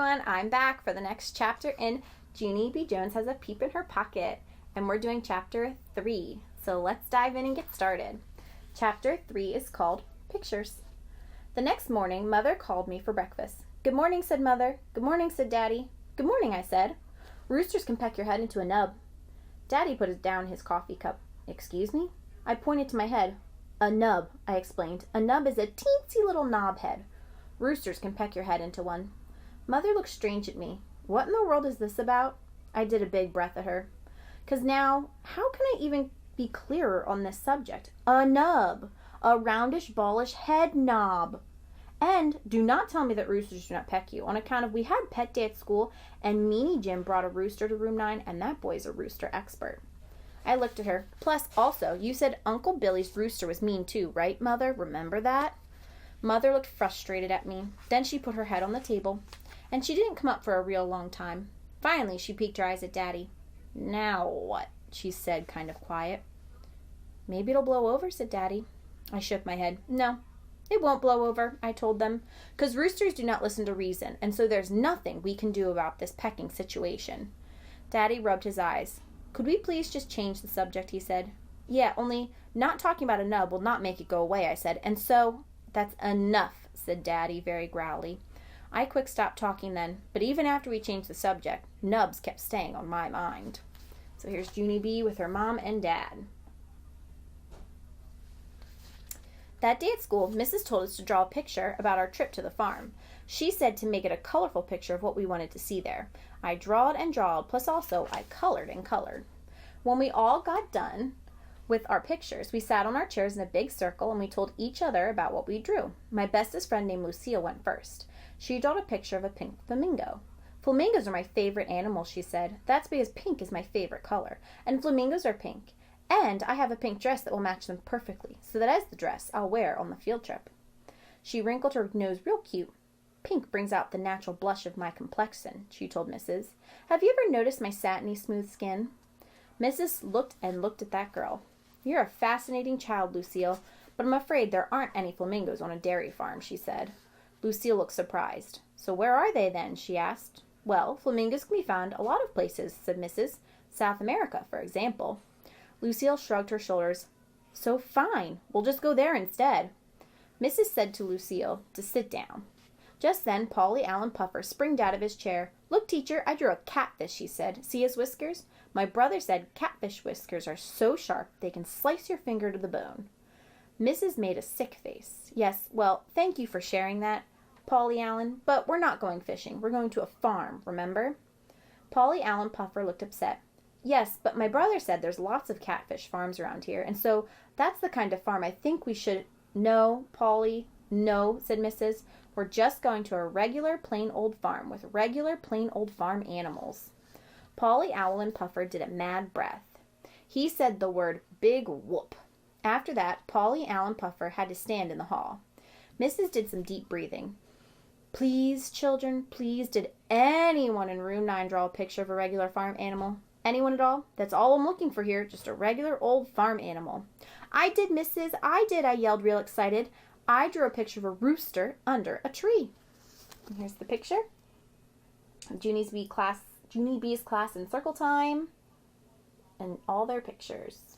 everyone, I'm back for the next chapter in Junie B. Jones Has a Peep in Her Pocket, and we're doing chapter 3. So let's dive in and get started. Chapter 3 is called Pictures. The next morning, Mother called me for breakfast. "Good morning," said Mother. "Good morning," said Daddy. "Good morning," I said. "Roosters can peck your head into a nub." Daddy put down his coffee cup. "Excuse me?" I pointed to my head. "A nub," I explained. "A nub is a teensy little knob head. Roosters can peck your head into one." Mother looked strange at me. "What in the world is this about?" I did a big breath at her. "'Cause now, how can I even be clearer on this subject? A nub. A roundish, ballish head knob. And do not tell me that roosters do not peck you, on account of we had pet day at school, and Meanie Jim brought a rooster to room 9, and that boy's a rooster expert." I looked at her. "Plus, also, you said Uncle Billy's rooster was mean too, right, Mother? Remember that?" Mother looked frustrated at me. Then she put her head on the table, and she didn't come up for a real long time. Finally, she peeked her eyes at Daddy. "Now what?" she said, kind of quiet. "Maybe it'll blow over," said Daddy. I shook my head. "No, it won't blow over," I told them, "'cause roosters do not listen to reason, and so there's nothing we can do about this pecking situation." Daddy rubbed his eyes. "Could we please just change the subject?" he said. "Yeah, only not talking about a nub will not make it go away," I said, "and so—" "That's enough," said Daddy, very growly. I quick stopped talking then, but even after we changed the subject, nubs kept staying on my mind. So here's Junie B with her mom and dad. That day at school, Mrs. told us to draw a picture about our trip to the farm. She said to make it a colorful picture of what we wanted to see there. I drawed and drawed, plus also I colored and colored. When we all got done with our pictures, we sat on our chairs in a big circle and we told each other about what we drew. My bestest friend named Lucille went first. She drew a picture of a pink flamingo. "Flamingos are my favorite animal," she said. "That's because pink is my favorite color, and flamingos are pink. And I have a pink dress that will match them perfectly, so that is the dress I'll wear on the field trip." She wrinkled her nose real cute. "Pink brings out the natural blush of my complexion," she told Mrs. "Have you ever noticed my satiny smooth skin?" Mrs. looked at that girl. "You're a fascinating child, Lucille, but I'm afraid there aren't any flamingos on a dairy farm," she said. Lucille looked surprised. "So where are they then?" she asked. "Well, flamingos can be found a lot of places," said Mrs. "South America, for example." Lucille shrugged her shoulders. "So fine, we'll just go there instead." Mrs. said to Lucille to sit down. Just then, Polly Allen Puffer springed out of his chair. "Look, teacher, I drew a catfish," she said. "See his whiskers? My brother said catfish whiskers are so sharp they can slice your finger to the bone." Mrs. made a sick face. "Yes, well, thank you for sharing that, Polly Allen, but we're not going fishing. We're going to a farm, remember?" Polly Allen Puffer looked upset. "Yes, but my brother said there's lots of catfish farms around here, and so that's the kind of farm I think we should—" "No, Polly, no," said Mrs. "We're just going to a regular plain old farm with regular plain old farm animals." Polly Allen Puffer did a mad breath. He said the word big whoop. After that, Polly Allen Puffer had to stand in the hall. Mrs. did some deep breathing. "Please, children, please, did anyone in room 9 draw a picture of a regular farm animal? Anyone at all? That's all I'm looking for here, just a regular old farm animal." "I did, Mrs. I did," I yelled real excited. "I drew a picture of a rooster under a tree." And here's the picture. Junie B's class in circle time, and all their pictures.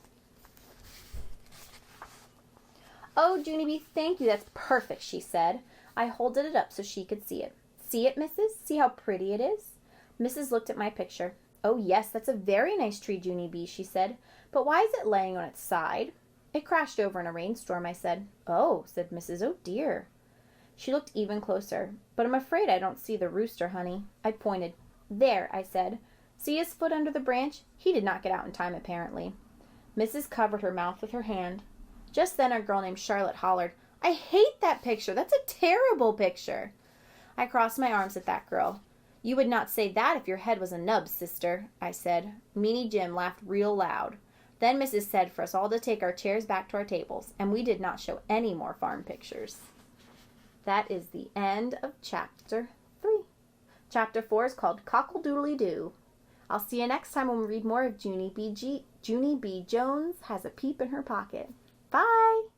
"Oh, Junie B, thank you, that's perfect," she said. I holded it up so she could see it. "See it, Mrs.? See how pretty it is?" Mrs. looked at my picture. "Oh, yes, that's a very nice tree, Junie B," she said. "But why is it laying on its side?" "It crashed over in a rainstorm," I said. "Oh," said Mrs. "Oh, dear." She looked even closer. "But I'm afraid I don't see the rooster, honey." I pointed. "There," I said. "See his foot under the branch? He did not get out in time, apparently." Mrs. covered her mouth with her hand. Just then a girl named Charlotte hollered, "I hate that picture. That's a terrible picture." I crossed my arms at that girl. "You would not say that if your head was a nub, sister," I said. Meanie Jim laughed real loud. Then Mrs. said for us all to take our chairs back to our tables, and we did not show any more farm pictures. That is the end of chapter 3. Chapter 4 is called Cockle-Doodly-Doo. I'll see you next time when we read more of Junie B. Jones Has a Peep in Her Pocket. Bye!